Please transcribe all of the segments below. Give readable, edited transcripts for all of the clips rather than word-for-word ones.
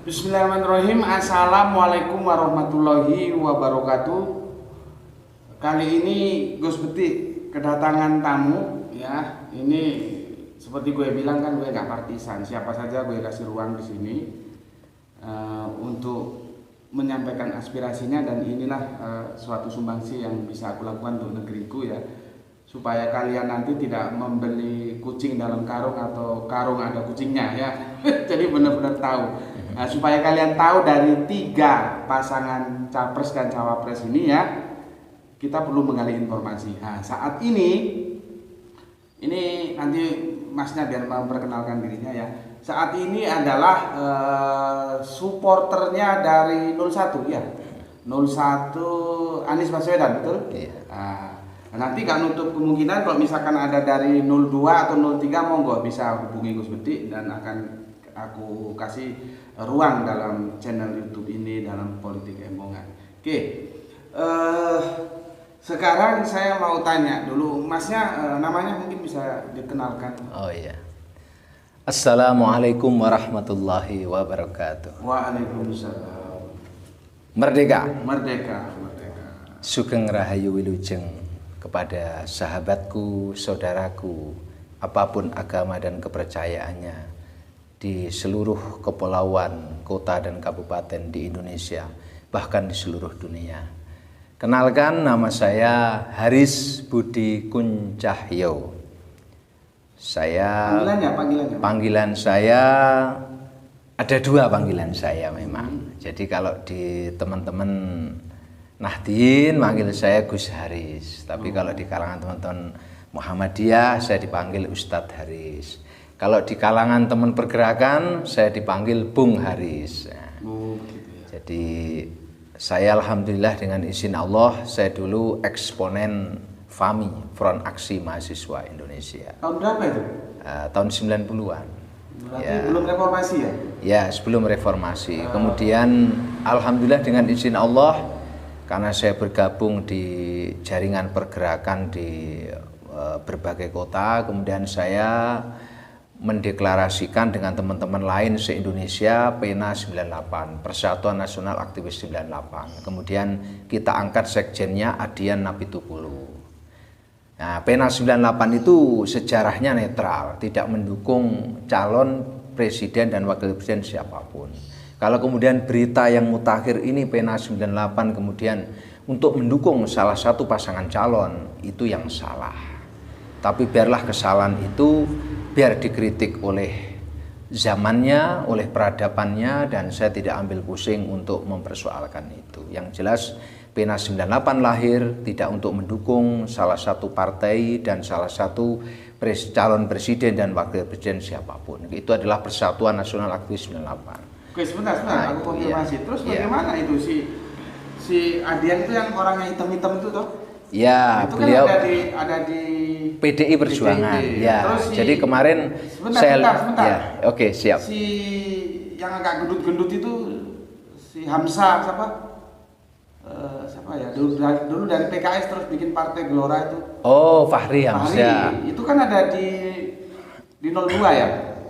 Bismillahirrahmanirrahim. Assalamualaikum warahmatullahi wabarakatuh. Kali ini Gus Betik kedatangan tamu ya. Ini seperti gue bilang kan, gue gak partisan. Siapa saja gue kasih ruang di sini untuk menyampaikan aspirasinya, dan inilah suatu sumbangsi yang bisa aku lakukan untuk negeriku ya, supaya kalian nanti tidak membeli kucing dalam karung atau karung ada kucingnya ya. Jadi benar-benar tahu. Nah, supaya kalian tahu dari 3 pasangan capres dan cawapres ini ya, kita perlu menggali informasi. Nah, saat ini nanti Masnya biar memperkenalkan dirinya ya. Saat ini adalah supporternya dari 01 ya. 01 Anies Baswedan, betul? Iya. Nah, nanti gak nutup kemungkinan kalau misalkan ada dari 02 atau 03, monggo bisa hubungi Gus Betik dan akan aku kasih ruang dalam channel YouTube ini dalam Politik Embongan. Oke, sekarang saya mau tanya dulu, Masnya namanya mungkin bisa dikenalkan. Oh iya. Assalamualaikum warahmatullahi wabarakatuh. Waalaikumsalam. Merdeka. Merdeka, merdeka. Sugeng Rahayu Wilujeng kepada sahabatku, saudaraku, apapun agama dan kepercayaannya, di seluruh kepulauan, kota dan kabupaten di Indonesia, bahkan di seluruh dunia. Kenalkan, nama saya Haris Budi Kuncahyo. Saya panggilan saya ada 2 panggilan saya memang. Jadi kalau di teman-teman Nahdien manggil saya Gus Haris, tapi kalau di kalangan teman-teman Muhammadiyah saya dipanggil Ustadz Haris. Kalau di kalangan teman pergerakan saya dipanggil Bung Haris. Jadi saya alhamdulillah dengan izin Allah, saya dulu eksponen FAMI, Front Aksi Mahasiswa Indonesia. Tahun berapa itu? Tahun 90-an. Berarti ya, belum reformasi ya? Ya, sebelum reformasi. Kemudian alhamdulillah dengan izin Allah, karena saya bergabung di jaringan pergerakan di berbagai kota, kemudian saya mendeklarasikan dengan teman-teman lain se-Indonesia PENA 98, Persatuan Nasional Aktivis 98. Kemudian kita angkat sekjennya Adian Napitupulu. Nah, PENA 98 itu sejarahnya netral, tidak mendukung calon presiden dan wakil presiden siapapun. Kalau kemudian berita yang mutakhir ini PENA 98 kemudian untuk mendukung salah satu pasangan calon, itu yang salah. Tapi biarlah kesalahan itu biar dikritik oleh zamannya, oleh peradabannya, dan saya tidak ambil pusing untuk mempersoalkan itu. Yang jelas PENA 98 lahir tidak untuk mendukung salah satu partai dan salah satu calon presiden dan wakil presiden siapapun. Itu adalah Persatuan Nasional Aktivis 98. Oke, sebentar, aku konfirmasi. Terus bagaimana itu si Adian itu yang orangnya hitam-hitam itu toh? Ya, itu beliau kan ada di PDI Perjuangan. PDI. Ya, jadi kemarin sebentar. Ya, oke, siap. Si yang agak gendut-gendut itu si Hamzah siapa ya? Dulu dari PKS terus bikin partai Gelora itu. Oh, Fahri Hamzah. Itu kan ada di 02 ya?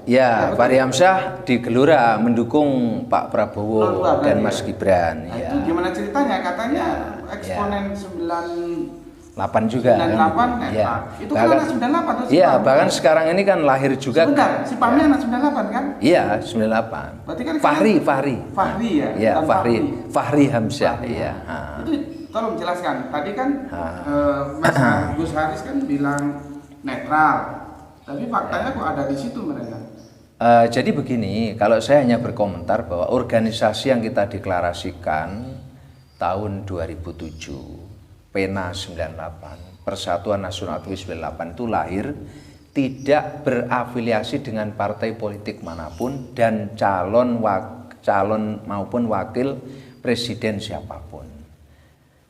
Ya, Fahri Hamzah di Gelora mendukung Pak Prabowo dan Mas Gibran. Nah, ya. itu gimana ceritanya? Katanya eksponen 98 juga. 98 ya. Itu kan anak 98 tuh. Iya, bahkan sekarang ini kan lahir juga. Sebentar, si Pami anak 98 kan? Iya, 98. Berarti kan Fahri ya? Iya, Fahri Hamzah. Iya. Itu tolong jelaskan. Tadi kan Mas Gus Haris kan bilang netral. Tapi faktanya kok ada di situ mereka. Jadi begini, kalau saya hanya berkomentar bahwa organisasi yang kita deklarasikan tahun 2007, PENA 98, Persatuan Nasional Aktivis 98 itu lahir tidak berafiliasi dengan partai politik manapun dan calon maupun wakil presiden siapapun.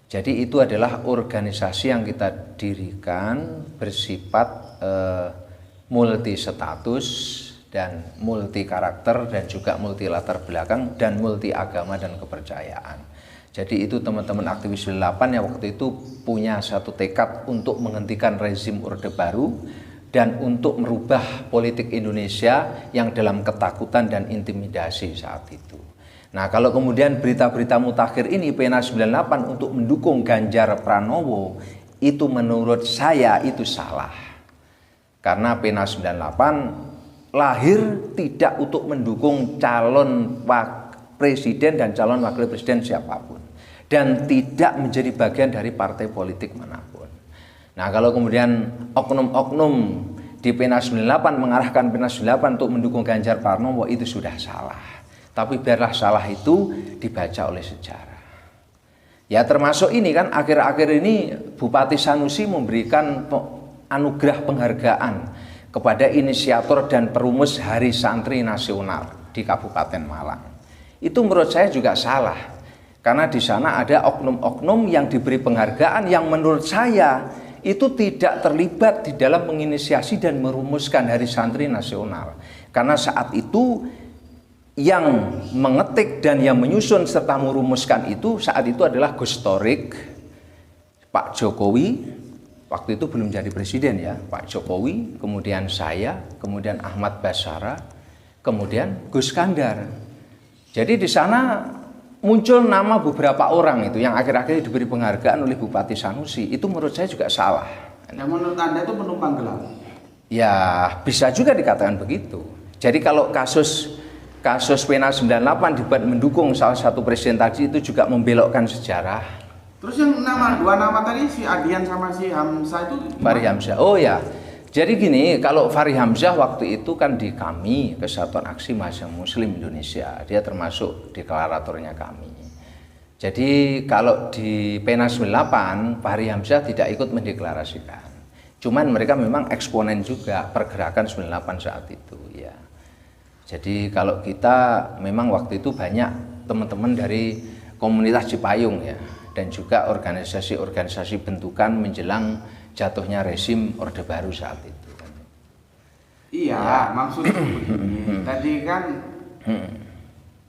Jadi itu adalah organisasi yang kita dirikan bersifat multi status dan multi karakter dan juga multi latar belakang dan multi agama dan kepercayaan. Jadi itu teman-teman aktivis 98 yang waktu itu punya satu tekad untuk menghentikan rezim Orde Baru dan untuk merubah politik Indonesia yang dalam ketakutan dan intimidasi saat itu. Nah, kalau kemudian berita-berita mutakhir ini Pena 98 untuk mendukung Ganjar Pranowo, itu menurut saya itu salah. Karena Pena 98 lahir tidak untuk mendukung calon presiden dan calon wakil presiden siapapun, dan tidak menjadi bagian dari partai politik manapun. Nah, kalau kemudian oknum-oknum di Pena 98 mengarahkan Pena 98 untuk mendukung Ganjar Pranowo, itu sudah salah. Tapi biarlah salah itu dibaca oleh sejarah. Ya, termasuk ini kan akhir-akhir ini Bupati Sanusi memberikan anugerah penghargaan kepada inisiator dan perumus Hari Santri Nasional di Kabupaten Malang. Itu menurut saya juga salah. Karena di sana ada oknum-oknum yang diberi penghargaan yang menurut saya itu tidak terlibat di dalam menginisiasi dan merumuskan Hari Santri Nasional. Karena saat itu yang mengetik dan yang menyusun serta merumuskan itu saat itu adalah Gus Torik, Pak Jokowi, waktu itu belum jadi presiden ya, Pak Jokowi, kemudian saya, kemudian Ahmad Basara, kemudian Gus Kandar. Jadi di sana muncul nama beberapa orang itu yang akhir-akhir diberi penghargaan oleh Bupati Sanusi. Itu menurut saya juga salah. Yang menurut Anda itu penumpang gelap? Ya, bisa juga dikatakan begitu. Jadi kalau kasus Pena 98 dibuat mendukung salah satu presiden tadi, itu juga membelokkan sejarah. Terus yang dua nama tadi, si Adian sama si Hamzah itu gimana? Fahri Hamzah. Oh ya. Jadi gini, kalau Fahri Hamzah waktu itu kan di KAMI, Kesatuan Aksi Mahasiswa Muslim Indonesia. Dia termasuk deklaratornya kami. Jadi kalau di Pena 98, Fahri Hamzah tidak ikut mendeklarasikan. Cuman mereka memang eksponen juga pergerakan 98 saat itu ya. Jadi kalau kita memang waktu itu banyak teman-teman dari komunitas Cipayung ya, dan juga organisasi-organisasi bentukan menjelang jatuhnya rezim Orde Baru saat itu. Iya, ya. Maksudnya begini. Tadi kan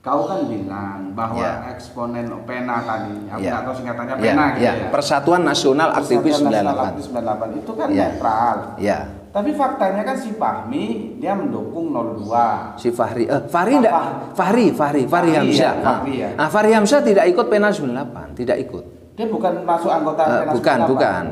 kau kan bilang bahwa eksponen Pena tadi, aku nggak tahu singkatannya Pena gitu ya. Persatuan Nasional Aktivis 98 itu kan netral. Ya. Tapi faktanya kan si Fahmi dia mendukung 02. Si Fahri Hamzah. Fahri Hamzah tidak ikut Pena 98, tidak ikut. Dia bukan masuk anggota Pena 98. Bukan.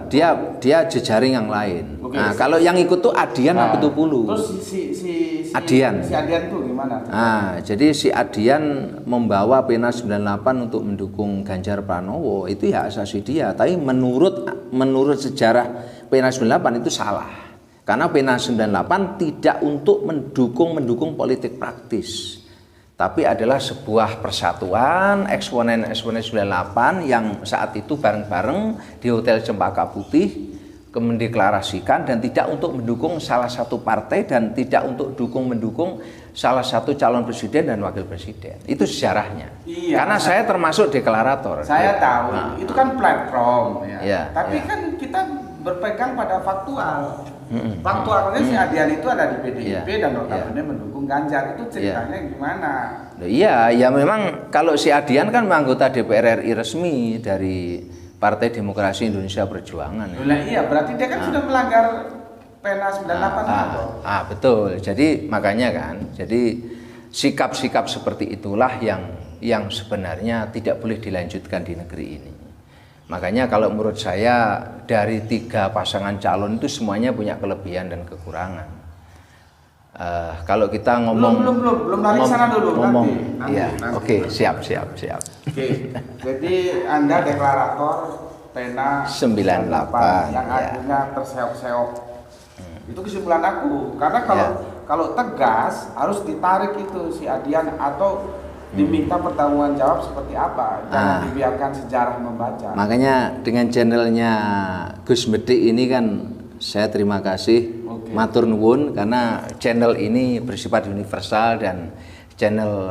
Dia jejaring yang lain. Nah, kalau yang ikut tuh Adian apa tuh Pulu? Terus si Adian. Si Adian tuh gimana? Nah, jadi si Adian membawa Pena 98 untuk mendukung Ganjar Pranowo, itu ya asasi dia. Tapi menurut sejarah Pena 98 itu salah. Karena Pena 98 tidak untuk mendukung politik praktis, tapi adalah sebuah persatuan eksponen 98 yang saat itu bareng-bareng di Hotel Cempaka Putih mendeklarasikan, dan tidak untuk mendukung salah satu partai dan tidak untuk mendukung salah satu calon presiden dan wakil presiden. Itu sejarahnya. Iya, karena saya termasuk deklarator. Saya tahu, itu kan platform ya. Tapi kan kita berpegang pada faktual. Faktualnya si Adian itu ada di PDIP dan notabene mendukung Ganjar. Itu ceritanya gimana? Iya, ya memang kalau si Adian kan anggota DPR RI resmi dari Partai Demokrasi Indonesia Perjuangan. Iya, berarti dia kan sudah melanggar Pena 98 betul. Jadi makanya kan, jadi sikap-sikap seperti itulah yang sebenarnya tidak boleh dilanjutkan di negeri ini. Makanya kalau menurut saya dari 3 pasangan calon itu semuanya punya kelebihan dan kekurangan. Kalau kita ngomong belum lari sana dulu nanti. Oke, siap. Oke. Jadi Anda deklarator Pena 98 yang akhirnya terseok-seok. Itu kesimpulan aku. Karena kalau tegas harus ditarik itu si Adian atau diminta pertanggungan jawab seperti apa, jangan dibiarkan sejarah membaca. Makanya dengan channelnya Gus Medik ini kan saya terima kasih, matur nuwun, karena channel ini bersifat universal dan channel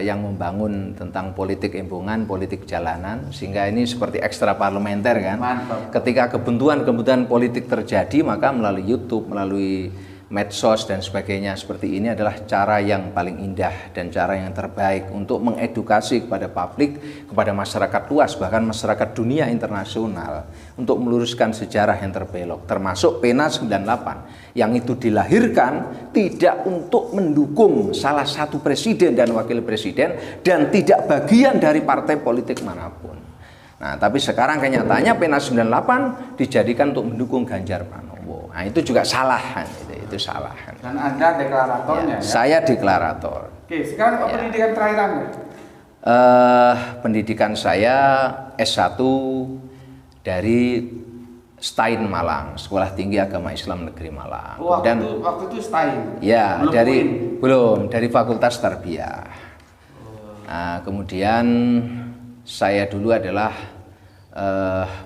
yang membangun tentang politik embungan, politik jalanan, sehingga ini seperti ekstra parlementer kan. Mantap. Ketika kebutuhan politik terjadi, maka melalui YouTube, melalui medsos dan sebagainya seperti ini adalah cara yang paling indah dan cara yang terbaik untuk mengedukasi kepada publik, kepada masyarakat luas, bahkan masyarakat dunia internasional untuk meluruskan sejarah yang terbelok, termasuk Pena 98 yang itu dilahirkan tidak untuk mendukung salah satu presiden dan wakil presiden dan tidak bagian dari partai politik manapun. Nah, tapi sekarang kenyataannya Pena 98 dijadikan untuk mendukung Ganjar Pranowo. Nah, itu juga salah, itu salah. Dan Anda deklaratornya ya? Saya deklarator. Oke, sekarang pendidikan terakhir Anda? Pendidikan saya S1 dari STAIN Malang, Sekolah Tinggi Agama Islam Negeri Malang. Waktu itu STAIN? Ya, dari Fakultas Tarbiyah. Nah, kemudian saya dulu adalah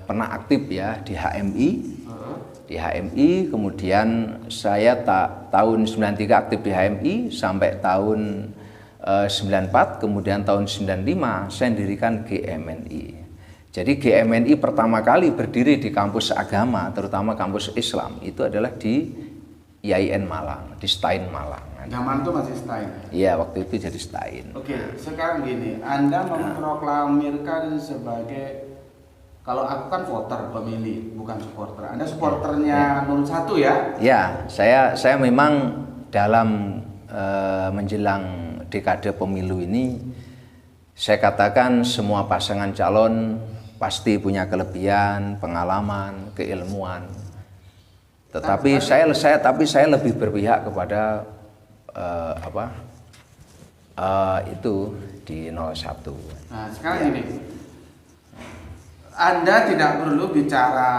pernah aktif ya di HMI. Di HMI, kemudian saya tahun 93 aktif di HMI sampai tahun 94, kemudian tahun 95 saya mendirikan GMNI. Jadi GMNI pertama kali berdiri di kampus agama, terutama kampus Islam, itu adalah di IAIN Malang, di STAIN Malang. Zaman itu masih STAIN? Iya, waktu itu jadi STAIN. Oke, sekarang gini, Anda memproklamirkan sebagai, kalau aku kan voter, pemilih, bukan supporter. Anda supporternya 01 ya? Ya, saya memang dalam menjelang dekade pemilu ini, saya katakan semua pasangan calon pasti punya kelebihan, pengalaman, keilmuan. Tetapi saya lebih berpihak kepada itu di 01. Nah, sekarang gini. Anda tidak perlu bicara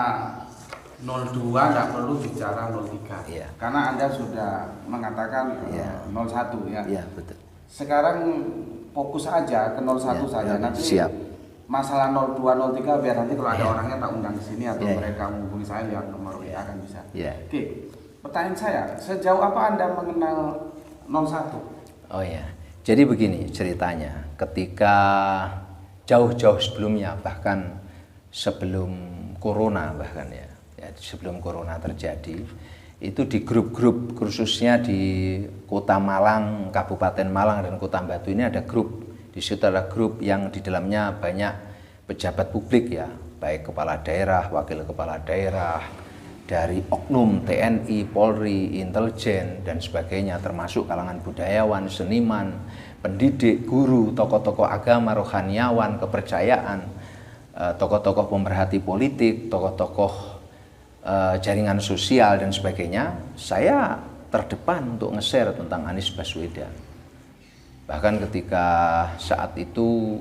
02, tidak perlu bicara 03. Iya. Karena Anda sudah mengatakan 01 ya. Iya, betul. Sekarang fokus aja ke 01 saja. Nanti siap. Masalah 02, 03 biar nanti kalau ada orangnya tak undang ke sini atau mereka menghubungi saya yang nomor WA kan bisa. Oke. Pertanyaan saya, sejauh apa Anda mengenal 01? Oh ya. Jadi begini ceritanya. Ketika jauh-jauh sebelumnya, bahkan sebelum corona sebelum corona terjadi, itu di grup-grup khususnya di Kota Malang, Kabupaten Malang dan Kota Batu ini ada grup. Di situ ada grup yang di dalamnya banyak pejabat publik ya, baik kepala daerah, wakil kepala daerah, dari oknum TNI, Polri, intelijen dan sebagainya, termasuk kalangan budayawan, seniman, pendidik, guru, tokoh-tokoh agama, rohaniawan, kepercayaan, tokoh-tokoh pemerhati politik, tokoh-tokoh jaringan sosial dan sebagainya. Saya terdepan untuk nge-share tentang Anies Baswedan. Bahkan ketika saat itu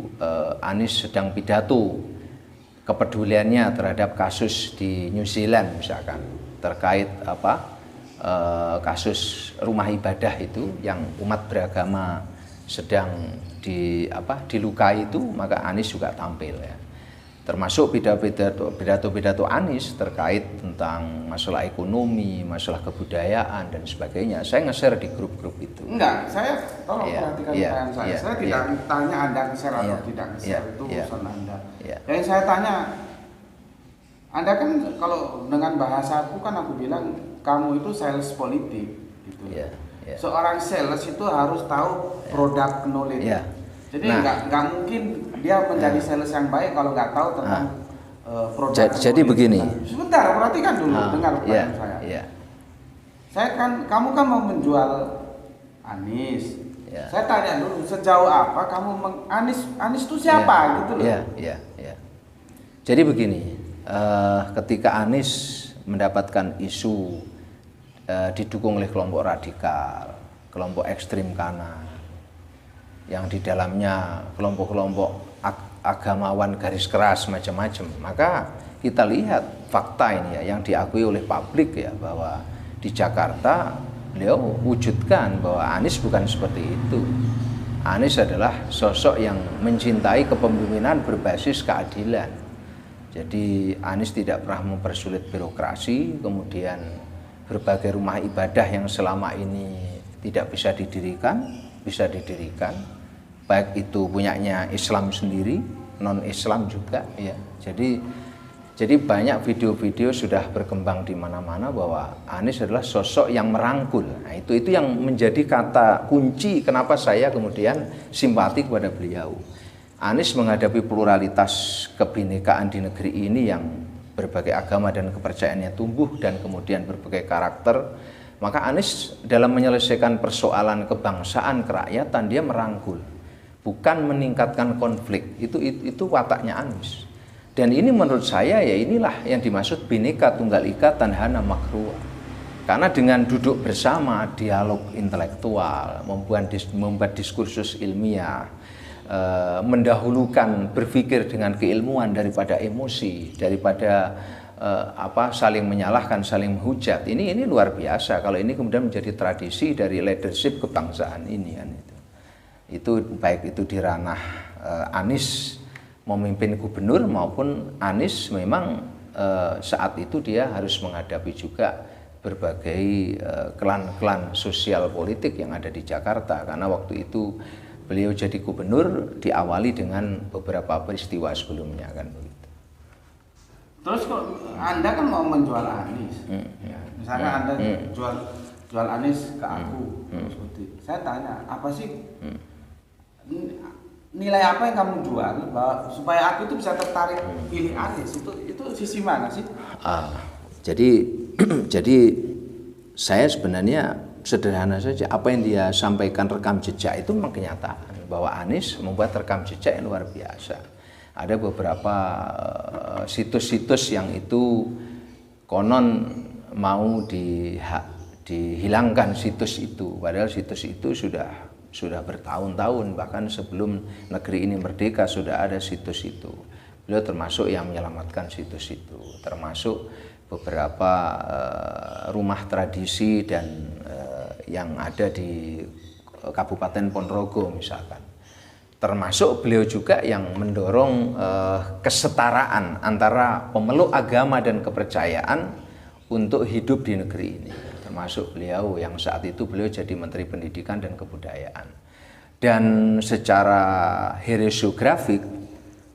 Anies sedang pidato kepeduliannya terhadap kasus di New Zealand misalkan, terkait kasus rumah ibadah itu yang umat beragama sedang dilukai itu, maka Anies juga tampil ya. Termasuk pidato-pidato Anies terkait tentang masalah ekonomi, masalah kebudayaan dan sebagainya. Saya nge-share di grup-grup itu. Enggak, saya tolong perhatikan pertanyaan saya. Saya tidak tanya Anda nge-share atau tidak nge-share, itu urusan Anda. Yang saya tanya, Anda kan kalau dengan bahasaku kan aku bilang kamu itu sales politik gitu. Seorang sales itu harus tahu produk knowledge. Jadi nggak mungkin dia menjadi sales yang baik kalau nggak tahu tentang produk. Jadi begini. Sebentar, perhatikan dulu, dengar pertanyaan saya. Saya kan, kamu kan mau menjual Anies. Saya tanya dulu, sejauh apa kamu Anies itu siapa gitu loh? Jadi begini, ketika Anies mendapatkan isu didukung oleh kelompok radikal, kelompok ekstrim kanan, yang di dalamnya kelompok-kelompok agamawan garis keras macam-macam, maka kita lihat fakta ini ya yang diakui oleh publik ya, bahwa di Jakarta beliau wujudkan bahwa Anies bukan seperti itu. Anies adalah sosok yang mencintai kepemimpinan berbasis keadilan. Jadi Anies tidak pernah mempersulit birokrasi, kemudian berbagai rumah ibadah yang selama ini tidak bisa didirikan, bisa didirikan. Baik itu punyanya Islam sendiri, non-Islam juga ya. Jadi Jadi banyak video-video sudah berkembang di mana-mana bahwa Anies adalah sosok yang merangkul. Nah, itu yang menjadi kata kunci kenapa saya kemudian simpati kepada beliau. Anies menghadapi pluralitas kebinekaan di negeri ini yang berbagai agama dan kepercayaannya tumbuh dan kemudian berbagai karakter. Maka Anies dalam menyelesaikan persoalan kebangsaan, kerakyatan, dia merangkul, bukan meningkatkan konflik. Itu wataknya Anies. Dan ini menurut saya ya inilah yang dimaksud Bhinneka Tunggal Ika Tanhana Makruah. Karena dengan duduk bersama, dialog intelektual, membuat diskursus ilmiah, mendahulukan berpikir dengan keilmuan daripada emosi, daripada saling menyalahkan, saling menghujat. Ini luar biasa kalau ini kemudian menjadi tradisi dari leadership kebangsaan ini kan itu. Itu baik itu di ranah Anies memimpin gubernur maupun Anies memang saat itu dia harus menghadapi juga berbagai klan-klan sosial politik yang ada di Jakarta, karena waktu itu beliau jadi gubernur diawali dengan beberapa peristiwa sebelumnya kan begitu. Terus kok Anda kan mau menjual Anies, ya, misalkan Anda jual Anies ke aku, saya tanya apa sih nilai apa yang kamu jual bahwa supaya aku itu bisa tertarik pilih Anies, itu sisi mana sih? Jadi saya sebenarnya sederhana saja, apa yang dia sampaikan rekam jejak itu memang kenyataan bahwa Anies membuat rekam jejak yang luar biasa. Ada beberapa situs-situs yang itu konon mau dihilangkan situs itu, padahal situs itu sudah bertahun-tahun, bahkan sebelum negeri ini merdeka sudah ada situs itu. Beliau termasuk yang menyelamatkan situs itu, termasuk beberapa rumah tradisi dan yang ada di Kabupaten Ponorogo misalkan. Termasuk beliau juga yang mendorong kesetaraan antara pemeluk agama dan kepercayaan untuk hidup di negeri ini. Termasuk beliau yang saat itu beliau jadi Menteri Pendidikan dan Kebudayaan. Dan secara heresografik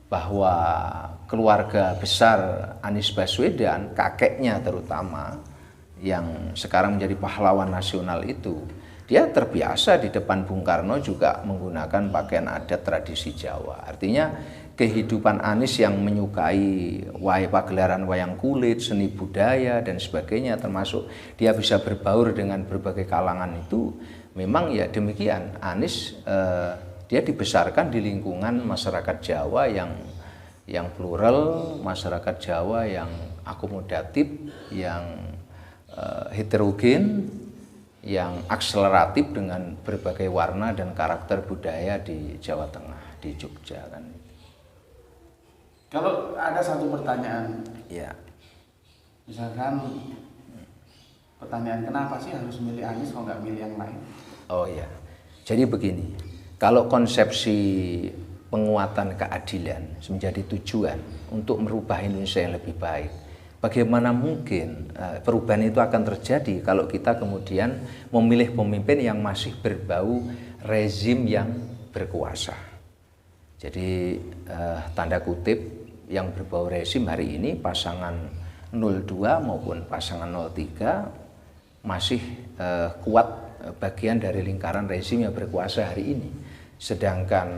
bahwa keluarga besar Anies Baswedan, kakeknya terutama, yang sekarang menjadi pahlawan nasional itu, dia terbiasa di depan Bung Karno juga menggunakan pakaian adat tradisi Jawa. Artinya kehidupan Anies yang menyukai pagelaran wayang kulit, seni budaya dan sebagainya, termasuk dia bisa berbaur dengan berbagai kalangan itu, memang ya demikian. Anies dia dibesarkan di lingkungan masyarakat Jawa yang plural, masyarakat Jawa yang akomodatif, yang heterogen, yang akseleratif dengan berbagai warna dan karakter budaya di Jawa Tengah, di Jogja kan. Kalau ada satu pertanyaan, ya, misalkan pertanyaan kenapa sih harus milih Anies kalau nggak milih yang lain? Oh ya, jadi begini, kalau konsepsi penguatan keadilan menjadi tujuan untuk merubah Indonesia yang lebih baik, bagaimana mungkin perubahan itu akan terjadi kalau kita kemudian memilih pemimpin yang masih berbau rezim yang berkuasa. Jadi tanda kutip yang berbau rezim hari ini pasangan 02 maupun pasangan 03 masih kuat bagian dari lingkaran rezim yang berkuasa hari ini. Sedangkan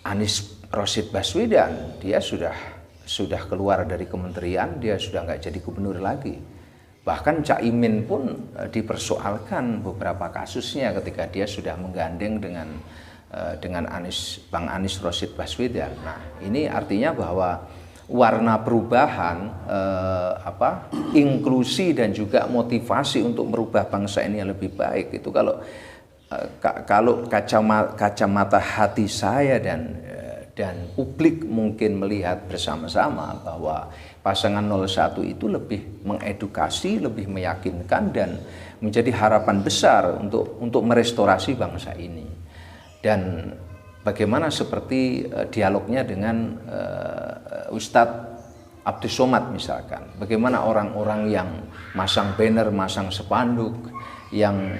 Anies Rashid Baswedan dia sudah keluar dari kementerian, dia sudah nggak jadi gubernur lagi. Bahkan Cak Imin pun dipersoalkan beberapa kasusnya ketika dia sudah menggandeng dengan Bang Anies Rashid Baswedan. Nah, ini artinya bahwa warna perubahan, inklusi dan juga motivasi untuk merubah bangsa ini yang lebih baik itu kalau kacamata hati saya dan publik mungkin melihat bersama-sama bahwa pasangan 01 itu lebih mengedukasi, lebih meyakinkan dan menjadi harapan besar untuk merestorasi bangsa ini. Dan bagaimana seperti dialognya dengan Ustadz Abdus Somad misalkan, bagaimana orang-orang yang masang banner, masang spanduk, yang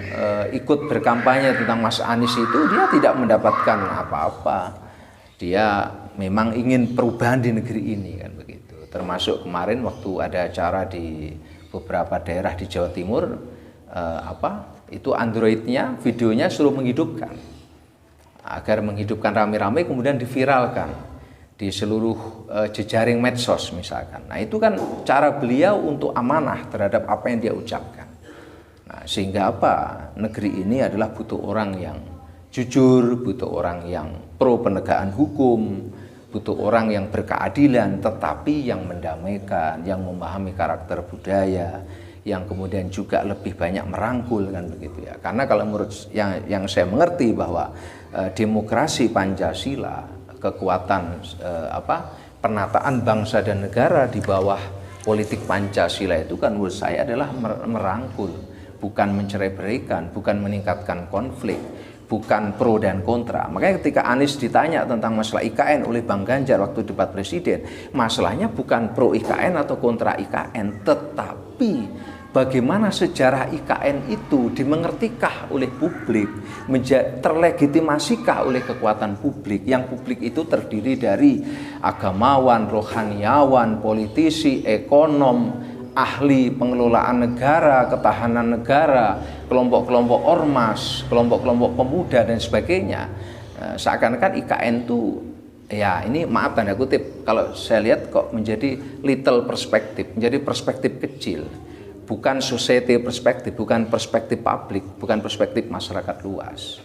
ikut berkampanye tentang Mas Anies itu dia tidak mendapatkan apa-apa. Dia memang ingin perubahan di negeri ini kan begitu. Termasuk kemarin waktu ada acara di beberapa daerah di Jawa Timur, itu Androidnya, videonya suruh menghidupkan, agar menghidupkan rame-rame kemudian diviralkan di seluruh jejaring medsos misalkan. Nah itu kan cara beliau untuk amanah terhadap apa yang dia ucapkan. Nah, sehingga negeri ini adalah butuh orang yang jujur, butuh orang yang pro penegakan hukum, butuh orang yang berkeadilan, tetapi yang mendamaikan, yang memahami karakter budaya, yang kemudian juga lebih banyak merangkul, kan begitu ya. Karena kalau menurut yang saya mengerti bahwa demokrasi Pancasila, kekuatan penataan bangsa dan negara di bawah politik Pancasila itu kan menurut saya adalah merangkul, bukan mencerai-beraikan, bukan meningkatkan konflik, bukan pro dan kontra. Makanya ketika Anies ditanya tentang masalah IKN oleh Bang Ganjar waktu debat presiden, masalahnya bukan pro IKN atau kontra IKN, tetapi bagaimana sejarah IKN itu dimengertikah oleh publik, terlegitimasikah oleh kekuatan publik, yang publik itu terdiri dari agamawan, rohaniawan, politisi, ekonom, ahli pengelolaan negara, ketahanan negara, kelompok-kelompok ormas, kelompok-kelompok pemuda dan sebagainya. Seakan-akan IKN itu ya ini maaf tanda kutip, kalau saya lihat kok menjadi little perspektif, menjadi perspektif kecil, bukan society perspektif, bukan perspektif publik, bukan perspektif masyarakat luas.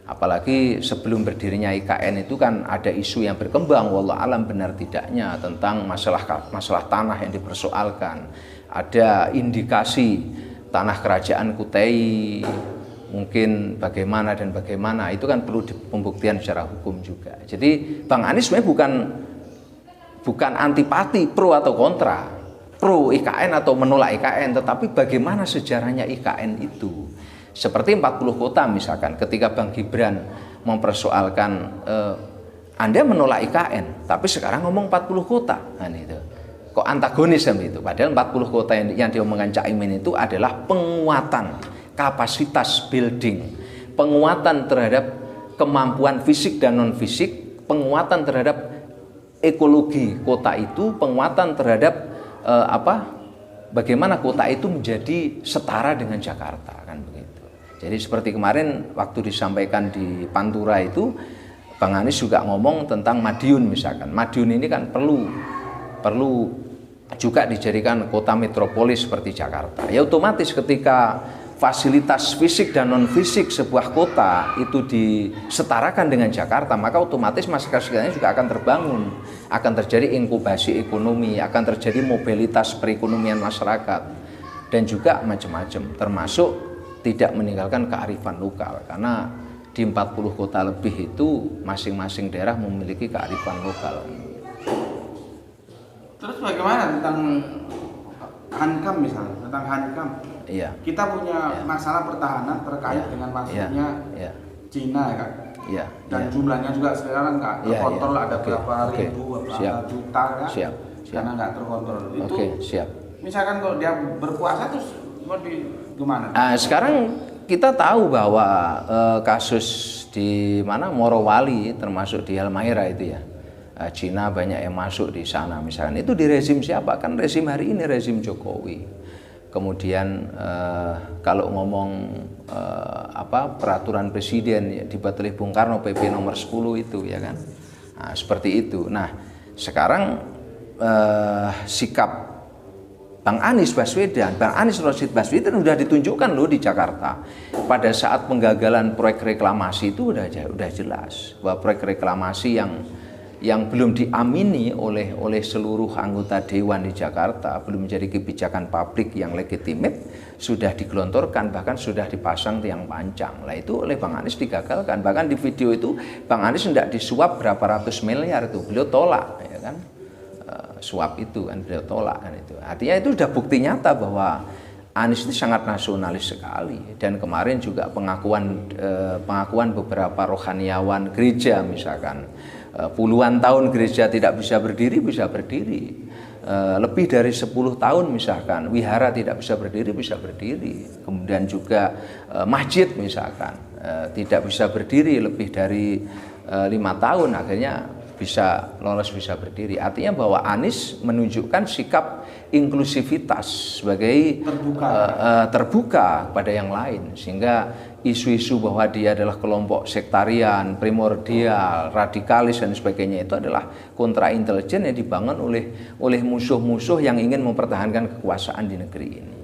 Apalagi sebelum berdirinya IKN itu kan ada isu yang berkembang, wallah alam benar tidaknya, tentang masalah tanah yang dipersoalkan. Ada indikasi tanah kerajaan Kutai mungkin bagaimana dan bagaimana, itu kan perlu pembuktian secara hukum juga. Jadi Bang Anies sebenarnya bukan antipati pro atau kontra, pro IKN atau menolak IKN, tetapi bagaimana sejarahnya IKN itu. Seperti 40 kota misalkan, ketika Bang Gibran mempersoalkan Anda menolak IKN, tapi sekarang ngomong 40 kota, kan itu. Kok antagonis sama itu? Padahal 40 kota yang diomongkan Cak Imin itu adalah penguatan kapasitas building, penguatan terhadap kemampuan fisik dan non fisik, penguatan terhadap ekologi kota itu, penguatan terhadap bagaimana kota itu menjadi setara dengan Jakarta, kan begitu. Jadi seperti kemarin waktu disampaikan di Pantura itu, Bang Anies juga ngomong tentang Madiun misalkan. Madiun ini kan perlu juga dijadikan kota metropolis seperti Jakarta. Ya otomatis ketika fasilitas fisik dan non fisik sebuah kota itu disetarakan dengan Jakarta, maka otomatis masyarakat sekitarnya juga akan terbangun, akan terjadi inkubasi ekonomi, akan terjadi mobilitas perekonomian masyarakat, dan juga macam-macam, termasuk tidak meninggalkan kearifan lokal, karena di 40 kota lebih itu masing-masing daerah memiliki kearifan lokal. Terus bagaimana tentang Hankam misalnya, tentang Hankam? Iya. Kita punya masalah pertahanan terkait dengan masuknya Cina, kan? Iya. Dan jumlahnya juga sekarang nggak terkontrol, ada berapa ribu, berapa juta, kan? Siap. Karena nggak terkontrol. Itu siap. Misalkan kalau dia berpuasa terus mau gimana? Sekarang kita tahu bahwa kasus di mana Morowali, termasuk di Halmahera itu ya, Cina banyak yang masuk di sana misalkan. Itu di rezim siapa? Kan rezim hari ini rezim Jokowi. Kemudian kalau ngomong peraturan presiden dibuat oleh Bung Karno, PP nomor 10 itu ya kan. Nah, seperti itu. Nah, sekarang sikap Bang Anies Baswedan, Bang Anies Rashid Baswedan sudah ditunjukkan loh di Jakarta. Pada saat penggagalan proyek reklamasi itu udah jelas bahwa proyek reklamasi yang belum diamini oleh seluruh anggota dewan di Jakarta, belum menjadi kebijakan publik yang legitimate, sudah digelontorkan, bahkan sudah dipasang tiang pancang. Lah itu oleh Bang Anies digagalkan. Bahkan di video itu Bang Anies hendak disuap berapa ratus miliar itu, beliau tolak, ya kan? Suap itu kan beliau tolak kan itu. Artinya itu sudah bukti nyata bahwa Anies itu sangat nasionalis sekali. Dan kemarin juga pengakuan beberapa rohaniawan gereja misalkan, puluhan tahun gereja tidak bisa berdiri, lebih dari 10 tahun misalkan wihara tidak bisa berdiri, kemudian juga masjid misalkan tidak bisa berdiri lebih dari 5 tahun, akhirnya bisa lolos, bisa berdiri. Artinya bahwa Anies menunjukkan sikap inklusivitas sebagai terbuka pada yang lain, sehingga isu-isu bahwa dia adalah kelompok sektarian, primordial, radikalis dan sebagainya itu adalah kontra intelijen yang dibangun oleh musuh-musuh yang ingin mempertahankan kekuasaan di negeri ini.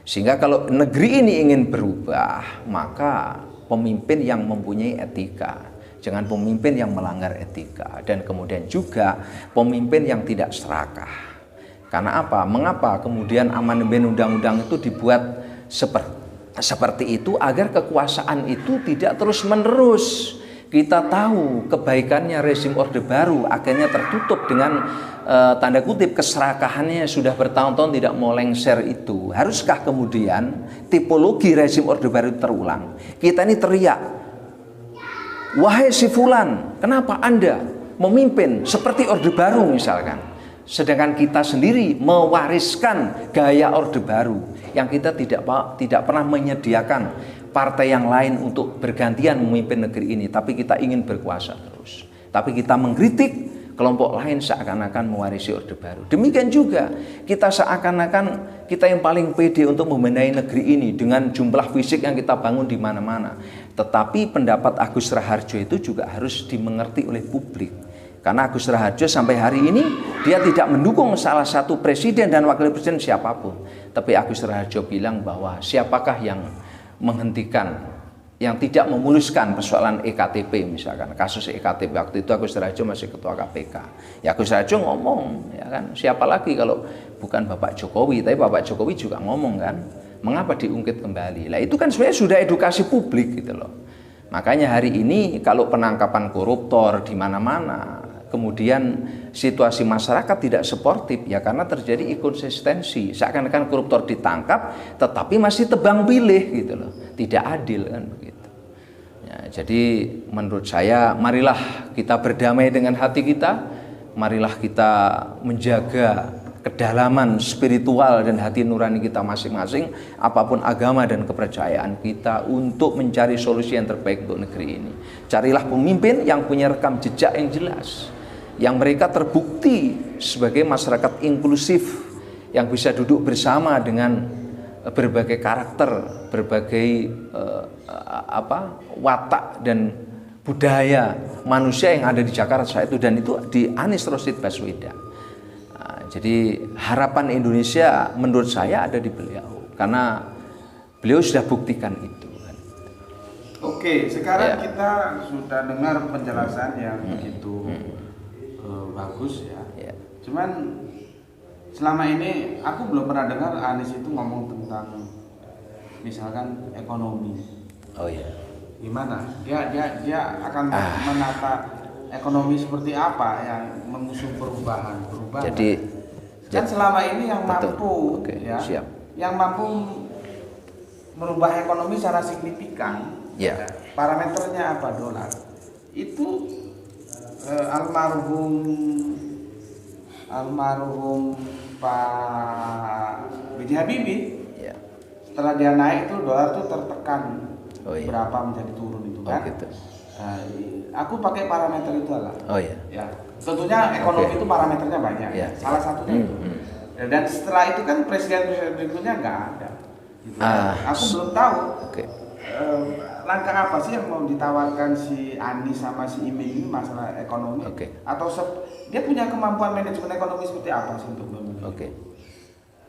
Sehingga kalau negeri ini ingin berubah, maka pemimpin yang mempunyai etika, jangan pemimpin yang melanggar etika, dan kemudian juga pemimpin yang tidak serakah. Karena apa? Mengapa kemudian amandemen undang-undang itu dibuat seperti itu, agar kekuasaan itu tidak terus-menerus. Kita tahu kebaikannya rezim Orde Baru akhirnya tertutup dengan tanda kutip keserakahannya sudah bertahun-tahun tidak mau lengser itu. Haruskah kemudian tipologi rezim Orde Baru terulang? Kita ini teriak, wahai si fulan, kenapa Anda memimpin seperti Orde Baru misalkan? Sedangkan kita sendiri mewariskan gaya Orde Baru yang kita tidak pernah menyediakan partai yang lain untuk bergantian memimpin negeri ini, tapi kita ingin berkuasa terus. Tapi kita mengkritik kelompok lain seakan-akan mewarisi Orde Baru. Demikian juga kita seakan-akan kita yang paling pede untuk membenahi negeri ini dengan jumlah fisik yang kita bangun di mana-mana. Tetapi pendapat Agus Raharjo itu juga harus dimengerti oleh publik. Karena Agus Raharjo sampai hari ini dia tidak mendukung salah satu presiden dan wakil presiden siapapun. Tapi Agus Raharjo bilang bahwa siapakah yang menghentikan, yang tidak memuluskan persoalan EKTP misalkan, kasus EKTP waktu itu Agus Raharjo masih ketua KPK. Ya Agus Raharjo ngomong, ya kan, siapa lagi kalau bukan Bapak Jokowi, tapi Bapak Jokowi juga ngomong kan, mengapa diungkit kembali. Lah itu kan sebenarnya sudah edukasi publik gitu loh. Makanya hari ini kalau penangkapan koruptor di mana-mana, kemudian situasi masyarakat tidak sportif, ya karena terjadi inkonsistensi. Seakan-akan koruptor ditangkap tetapi masih tebang pilih gitu loh. Tidak adil kan begitu. Ya, jadi menurut saya marilah kita berdamai dengan hati kita. Marilah kita menjaga kedalaman spiritual dan hati nurani kita masing-masing, apapun agama dan kepercayaan kita, untuk mencari solusi yang terbaik untuk negeri ini. Carilah pemimpin yang punya rekam jejak yang jelas, yang mereka terbukti sebagai masyarakat inklusif yang bisa duduk bersama dengan berbagai karakter, berbagai watak dan budaya manusia yang ada di Jakarta saat itu, dan itu di Anies Rashid Baswedan. Jadi harapan Indonesia menurut saya ada di beliau, karena beliau sudah buktikan itu. Oke, sekarang kita sudah dengar penjelasan yang begitu bagus ya. Cuman selama ini aku belum pernah dengar Anies itu ngomong tentang misalkan ekonomi. Oh iya. Gimana? Dia akan menata ekonomi seperti apa yang mengusung perubahan. Jadi kan selama ini yang mampu siap. Yang mampu merubah ekonomi secara signifikan, parameternya apa? Dolar. Itu almarhum Pak B.J. Habibie. Setelah dia naik itu dolar tuh tertekan berapa menjadi turun itu kan. Gitu. Aku pakai parameter itu lah. Ya. Tentunya ekonomi itu parameternya banyak. Salah satunya itu. Dan setelah itu kan presiden berikutnya nggak ada. Gitu. Aku belum tahu. Langkah apa sih yang mau ditawarkan si Anies sama si Imin ini masalah ekonomi? Atau dia punya kemampuan manajemen ekonomi seperti apa sih untuk memilih?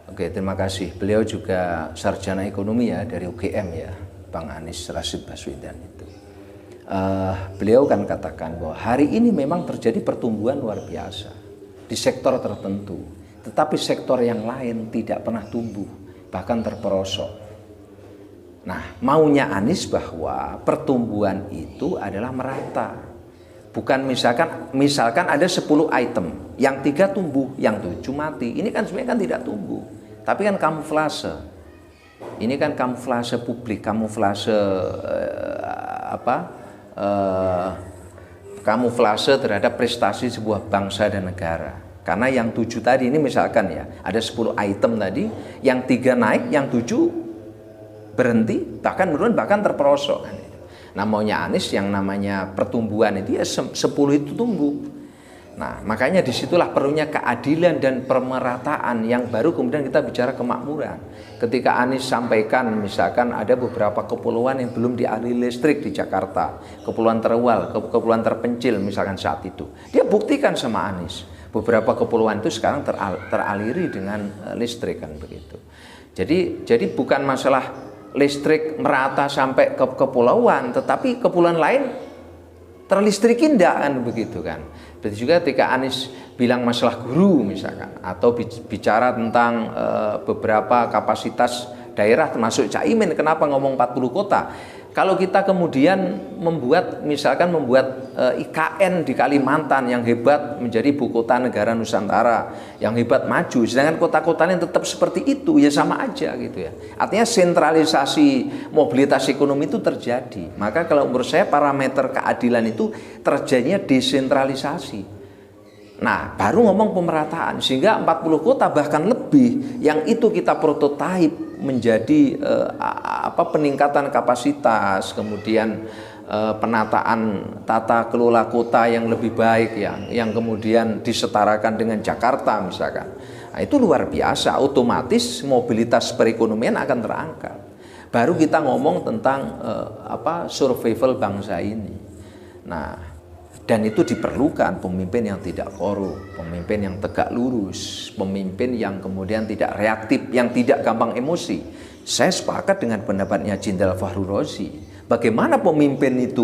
Oke, terima kasih. Beliau juga sarjana ekonomi ya dari UGM ya, Bang Anies Rashid Baswedan itu. Beliau kan katakan bahwa hari ini memang terjadi pertumbuhan luar biasa di sektor tertentu, tetapi sektor yang lain tidak pernah tumbuh, bahkan terperosok. Nah, maunya Anies bahwa pertumbuhan itu adalah merata. Bukan misalkan ada 10 item, yang 3 tumbuh, yang 7 mati. Ini kan sebenarnya kan tidak tumbuh, tapi kan kamuflase. Ini kan kamuflase publik, kamuflase kamuflase terhadap prestasi sebuah bangsa dan negara. Karena yang 7 tadi ini misalkan ya, ada 10 item tadi, yang 3 naik, yang 7 berhenti, bahkan menurun, bahkan terperosok kan. Nah, maunya Anies yang namanya pertumbuhan itu ya 10 itu tumbuh. Nah, makanya disitulah perlunya keadilan dan pemerataan yang baru kemudian kita bicara kemakmuran. Ketika Anies sampaikan misalkan ada beberapa kepulauan yang belum dialiri listrik di Jakarta, kepulauan terluar, kepulauan terpencil misalkan saat itu. Dia buktikan sama Anies, beberapa kepulauan itu sekarang teraliri dengan listrik kan begitu. Jadi bukan masalah listrik merata sampai ke kepulauan, tetapi kepulauan lain terlistrikin enggak kan begitu kan. Berarti juga ketika Anies bilang masalah guru misalkan, atau bicara tentang beberapa kapasitas daerah termasuk Caimin, kenapa ngomong 40 kota? Kalau kita kemudian membuat IKN di Kalimantan yang hebat menjadi ibu kota negara Nusantara yang hebat maju, sedangkan kota-kota yang tetap seperti itu, ya sama aja gitu ya. Artinya sentralisasi mobilitas ekonomi itu terjadi. Maka kalau menurut saya parameter keadilan itu terjadinya desentralisasi. Nah, baru ngomong pemerataan sehingga 40 kota bahkan lebih yang itu kita prototipe menjadi peningkatan kapasitas, kemudian penataan tata kelola kota yang lebih baik yang kemudian disetarakan dengan Jakarta misalkan. Nah, itu luar biasa, otomatis mobilitas perekonomian akan terangkat. Baru kita ngomong tentang survival bangsa ini. Nah, dan itu diperlukan pemimpin yang tidak korup, pemimpin yang tegak lurus, pemimpin yang kemudian tidak reaktif, yang tidak gampang emosi. Saya sepakat dengan pendapatnya Jenderal Fahru Rozi. Bagaimana pemimpin itu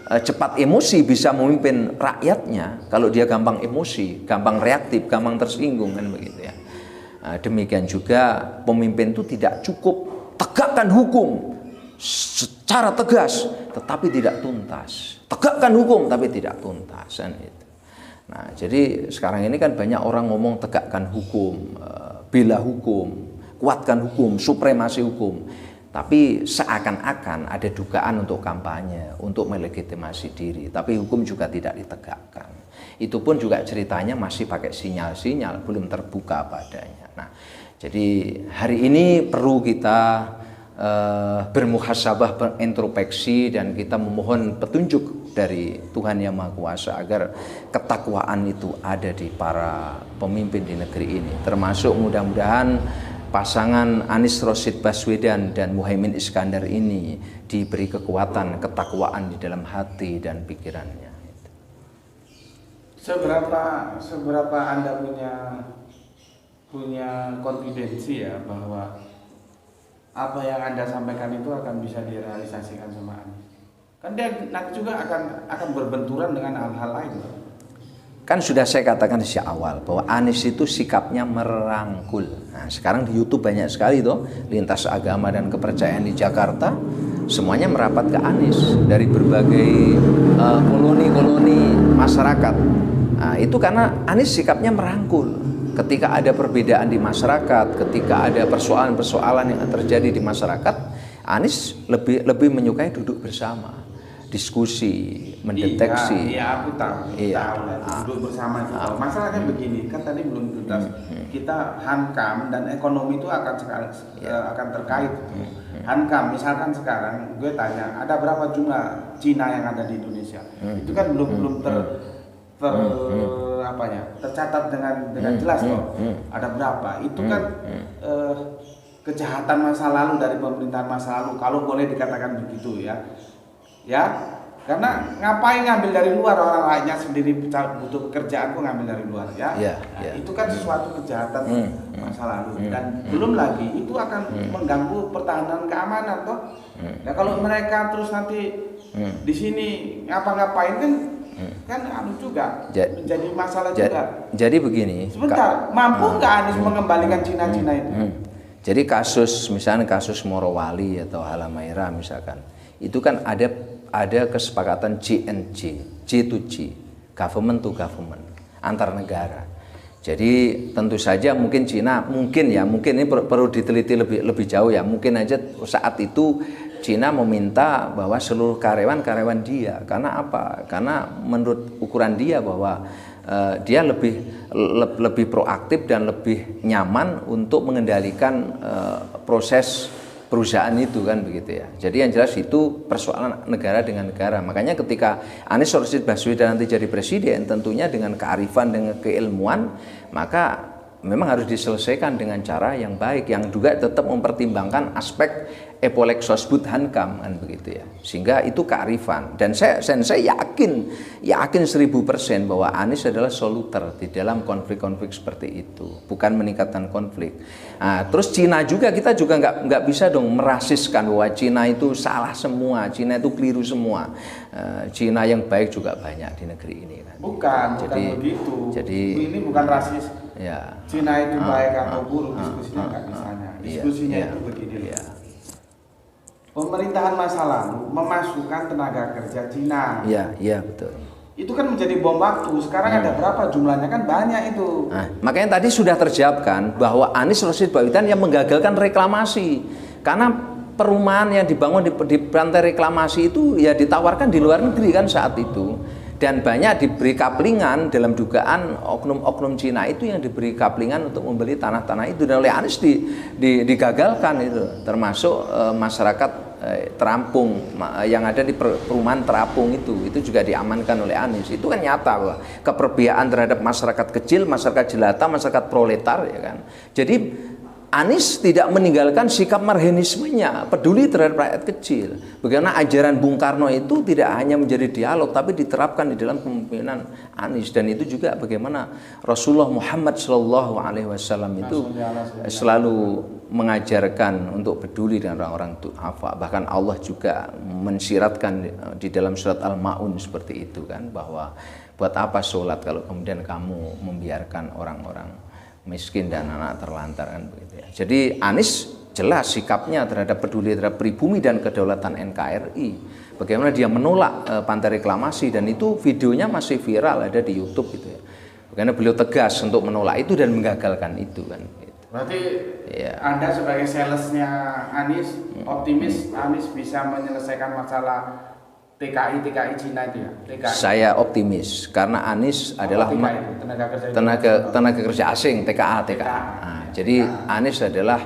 cepat emosi bisa memimpin rakyatnya kalau dia gampang emosi, gampang reaktif, gampang tersinggung kan begitu ya. Nah, demikian juga pemimpin itu tidak cukup tegakkan hukum secara tegas tetapi tidak tuntas. Tegakkan hukum tapi tidak tuntas kan itu. Nah, jadi sekarang ini kan banyak orang ngomong tegakkan hukum, bela hukum, kuatkan hukum, supremasi hukum. Tapi seakan-akan ada dugaan untuk kampanye, untuk melegitimasi diri. Tapi hukum juga tidak ditegakkan. Itu pun juga ceritanya masih pakai sinyal-sinyal, belum terbuka padanya. Nah, jadi hari ini perlu kita bermuhasabah, berintrospeksi, dan kita memohon petunjuk dari Tuhan Yang Maha Kuasa agar ketakwaan itu ada di para pemimpin di negeri ini, termasuk mudah-mudahan pasangan Anies Rashid Baswedan dan Muhaimin Iskandar ini diberi kekuatan, ketakwaan di dalam hati dan pikirannya. Seberapa Anda punya konfidensi ya bahwa apa yang Anda sampaikan itu akan bisa direalisasikan sama Anies? Kan dia nanti juga akan berbenturan dengan hal-hal lain. Kan sudah saya katakan sejak awal bahwa Anies itu sikapnya merangkul. Nah, sekarang di YouTube banyak sekali tuh lintas agama dan kepercayaan di Jakarta, semuanya merapat ke Anies dari berbagai koloni-koloni masyarakat. Nah, itu karena Anies sikapnya merangkul. Ketika ada perbedaan di masyarakat, ketika ada persoalan-persoalan yang terjadi di masyarakat, Anies lebih menyukai duduk bersama, diskusi, mendeteksi. Iya, aku tahu. Duduk bersama itu. Masalahnya begini, kan tadi belum tuntas. Kita Hankam dan ekonomi itu akan terkait. Hankam, misalkan sekarang gue tanya, ada berapa jumlah Cina yang ada di Indonesia? Itu kan belum tercatat dengan jelas loh. Ada berapa? Itu kan kejahatan masa lalu dari pemerintahan masa lalu, kalau boleh dikatakan begitu ya. Karena ngapain ngambil dari luar, orang lainnya sendiri butuh pekerjaan kok ngambil dari luar ya. Itu kan sesuatu kejahatan masa lalu, dan belum lagi itu akan mengganggu pertahanan keamanan toh. Ya kalau mereka terus nanti di sini ngapa-ngapain kan juga menjadi masalah juga. Jadi begini. Sebentar, mampu nggak Anies mengembalikan Cina-Cina itu? Jadi misalnya kasus Morowali atau Halamaera misalkan, itu kan ada kesepakatan G to G, government to government, antar negara. Jadi tentu saja mungkin Cina, mungkin ini perlu diteliti lebih jauh ya. Mungkin aja saat itu Cina meminta bahwa seluruh karyawan dia, karena apa? Karena menurut ukuran dia bahwa dia lebih proaktif dan lebih nyaman untuk mengendalikan proses perusahaan itu kan begitu ya. Jadi yang jelas itu persoalan negara dengan negara. Makanya ketika Anies Rashid Baswedan nanti jadi presiden, tentunya dengan kearifan, dengan keilmuan, maka memang harus diselesaikan dengan cara yang baik, yang juga tetap mempertimbangkan aspek epolek sosbud hankam kan begitu ya, sehingga itu kearifan. Dan saya yakin 1000% bahwa Anies adalah soluter di dalam konflik-konflik seperti itu, bukan meningkatkan konflik. Nah, terus Cina juga, kita juga nggak bisa dong merasiskan bahwa Cina itu salah semua, Cina itu keliru semua. Cina yang baik juga banyak di negeri ini kan. Bukan begitu. Jadi ini bukan rasis. Ya. Cina itu baik atau buruk, diskusinya nggak bisanya. Diskusinya itu begini. Ya. Pemerintahan masa lalu memasukkan tenaga kerja Cina. Iya betul. Itu kan menjadi bom waktu. Sekarang ada berapa jumlahnya, kan banyak itu. Nah, makanya tadi sudah terjawabkan bahwa Anies Rashid Baswedan yang menggagalkan reklamasi. Karena perumahan yang dibangun di pantai reklamasi itu ya ditawarkan di luar negeri kan saat itu. Dan banyak diberi kaplingan dalam dugaan oknum-oknum Cina itu yang diberi kaplingan untuk membeli tanah-tanah itu, dan oleh Anies digagalkan itu, termasuk masyarakat terampung yang ada di perumahan terapung itu juga diamankan oleh Anies. Itu kan nyata bahwa keperbiaan terhadap masyarakat kecil, masyarakat jelata, masyarakat proletar ya kan. Jadi Anies tidak meninggalkan sikap marhenismenya, peduli terhadap rakyat kecil. Bagaimana ajaran Bung Karno itu tidak hanya menjadi dialog, tapi diterapkan di dalam kepemimpinan Anies. Dan itu juga bagaimana Rasulullah Muhammad SAW itu selalu mengajarkan untuk peduli dengan orang-orang du'afa. Bahkan Allah juga mensiratkan di dalam surat Al-Ma'un seperti itu kan, bahwa buat apa sholat kalau kemudian kamu membiarkan orang-orang miskin dan anak terlantar kan begitu ya. Jadi Anies jelas sikapnya terhadap peduli terhadap pribumi dan kedaulatan NKRI. Bagaimana dia menolak pantai reklamasi, dan itu videonya masih viral ada di YouTube gitu ya. Bagaimana beliau tegas untuk menolak itu dan menggagalkan itu kan. Gitu. Berarti ya. Anda sebagai salesnya Anies optimis Anies bisa menyelesaikan masalah TKI Cina itu ya? TKI. Saya optimis karena Anies adalah tenaga kerja asing, TKA. Nah, jadi Anies adalah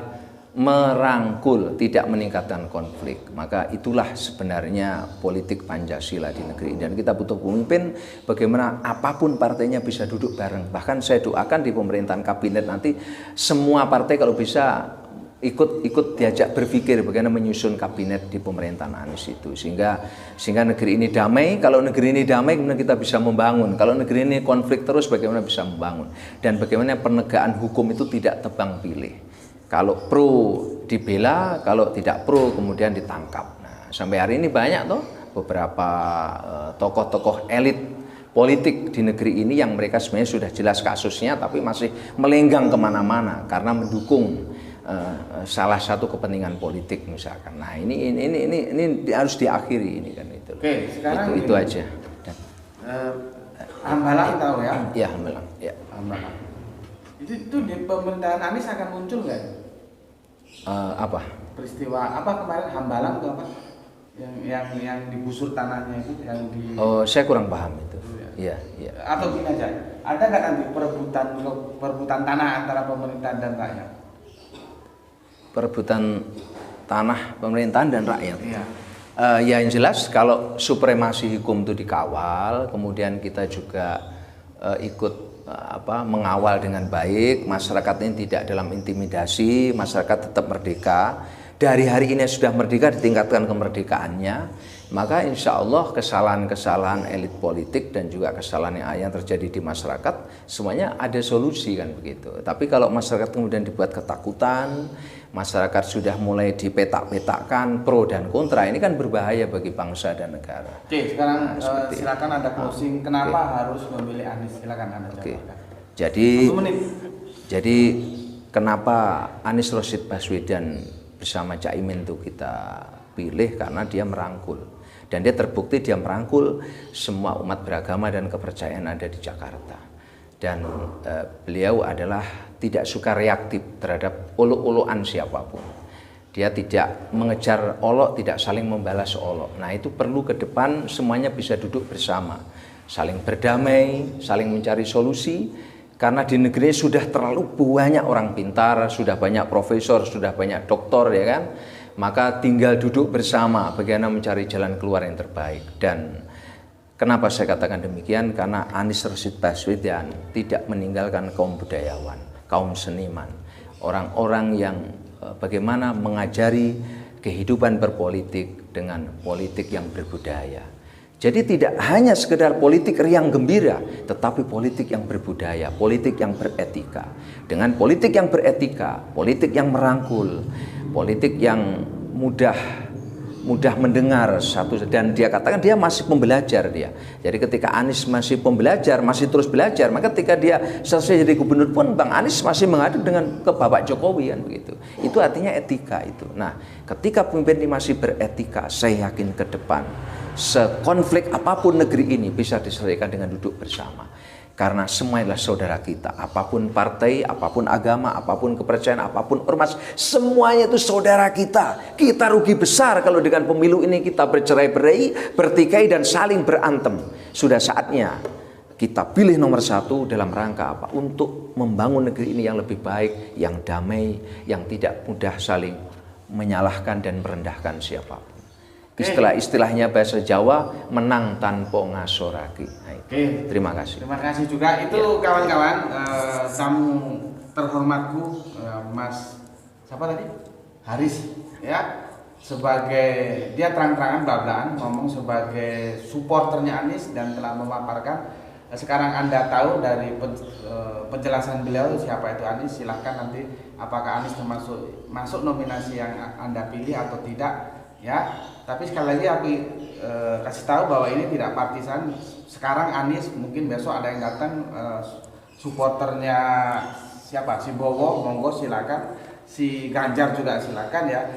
merangkul, tidak meningkatkan konflik. Maka itulah sebenarnya politik Pancasila di negeri. Dan kita butuh pemimpin bagaimana apapun partainya bisa duduk bareng. Bahkan saya doakan di pemerintahan kabinet nanti semua partai kalau bisa ikut diajak berpikir bagaimana menyusun kabinet di pemerintahan Anies itu, sehingga negeri ini damai. Kalau negeri ini damai kemudian kita bisa membangun. Kalau negeri ini konflik terus bagaimana bisa membangun, dan bagaimana penegakan hukum itu tidak tebang pilih. Kalau pro dibela, kalau tidak pro kemudian ditangkap. Nah, sampai hari ini banyak toh beberapa tokoh-tokoh elit politik di negeri ini yang mereka sebenarnya sudah jelas kasusnya tapi masih melenggang kemana-mana karena mendukung salah satu kepentingan politik misalkan. Nah ini harus diakhiri ini kan itu. Oke, sekarang itu aja. Hambalang tahu ya? Iya Hambalang. Ya. Hambalang. Itu di pemerintahan Anies akan muncul nggak? Apa? Peristiwa apa kemarin Hambalang itu apa? Yang digusur tanahnya itu yang di. Oh, saya kurang paham itu. Iya. Atau gini aja, ada nggak nanti perebutan tanah antara pemerintah dan rakyat? Perebutan tanah pemerintahan dan rakyat. Iya. Ya yang jelas kalau supremasi hukum itu dikawal, kemudian kita juga ikut mengawal dengan baik, masyarakat ini tidak dalam intimidasi, masyarakat tetap merdeka. Dari hari ini sudah merdeka, ditingkatkan kemerdekaannya, maka insya Allah kesalahan-kesalahan elit politik dan juga kesalahan yang terjadi di masyarakat semuanya ada solusi kan begitu. Tapi kalau masyarakat kemudian dibuat ketakutan, masyarakat sudah mulai dipetak-petakkan pro dan kontra, ini kan berbahaya bagi bangsa dan negara. Oke, sekarang silakan Anda closing. Kenapa harus memilih Anies? Silakan Anda jawabkan. Jadi kenapa Anies Rashid Baswedan bersama Caimin itu kita pilih? Karena dia merangkul, dan dia terbukti dia merangkul semua umat beragama dan kepercayaan ada di Jakarta. Dan beliau adalah tidak suka reaktif terhadap olok-olokan siapapun. Dia tidak mengejar olok, tidak saling membalas olok. Nah itu perlu ke depan semuanya bisa duduk bersama, saling berdamai, saling mencari solusi. Karena di negeri sudah terlalu banyak orang pintar, sudah banyak profesor, sudah banyak doktor ya kan. maka tinggal duduk bersama bagaimana mencari jalan keluar yang terbaik. Dan kenapa saya katakan demikian? Karena Anies Rashid Baswedan tidak meninggalkan kaum budayawan, kaum seniman, orang-orang yang bagaimana mengajari kehidupan berpolitik dengan politik yang berbudaya. Jadi tidak hanya sekedar politik riang gembira, tetapi politik yang berbudaya, politik yang beretika. Dengan politik yang beretika, politik yang merangkul, politik yang mudah mendengar satu, dan dia katakan dia masih pembelajar dia. Jadi ketika Anies masih pembelajar, masih terus belajar, maka ketika dia selesai jadi gubernur pun Bang Anies masih menghadap dengan ke Bapak Jokowi kan begitu. Itu artinya etika itu. Nah, ketika pemimpin ini masih beretika, saya yakin ke depan sekonflik apapun negeri ini bisa diselesaikan dengan duduk bersama. Karena semua adalah saudara kita, apapun partai, apapun agama, apapun kepercayaan, apapun ormas, semuanya itu saudara kita. Kita rugi besar kalau dengan pemilu ini kita bercerai-berai, bertikai dan saling berantem. Sudah saatnya kita pilih nomor satu dalam rangka apa? Untuk membangun negeri ini yang lebih baik, yang damai, yang tidak mudah saling menyalahkan dan merendahkan siapapun. Istilahnya bahasa Jawa, menang tanpa ngasoraki. Oke, terima kasih. Terima kasih juga. Itu kawan-kawan, tamu terhormatku, Mas siapa tadi? Haris, ya. Sebagai dia terang-terangan bablaan ngomong sebagai supporternya Anies dan telah memaparkan. Sekarang Anda tahu dari penjelasan beliau siapa itu Anies. Silahkan nanti apakah Anies termasuk masuk nominasi yang Anda pilih atau tidak, ya. Tapi sekali lagi aku kasih tahu bahwa ini tidak partisan. Sekarang Anies, mungkin besok ada yang datang supporternya siapa? Si Bowo, monggo silakan. Si Ganjar juga silakan ya.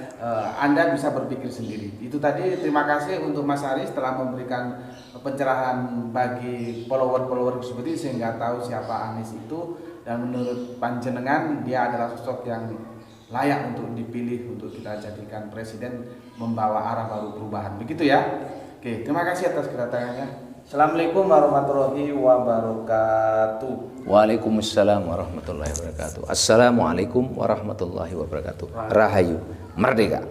Anda bisa berpikir sendiri. Itu tadi, terima kasih untuk Mas Haris telah memberikan pencerahan bagi follower-follower seperti sehingga tahu siapa Anies itu, dan menurut panjenengan dia adalah sosok yang layak untuk dipilih untuk kita jadikan presiden, membawa arah baru perubahan. Begitu ya. Oke, terima kasih atas kedatangannya. Assalamualaikum warahmatullahi wabarakatuh. Waalaikumsalam warahmatullahi wabarakatuh. Assalamualaikum warahmatullahi wabarakatuh. Rahayu, merdeka.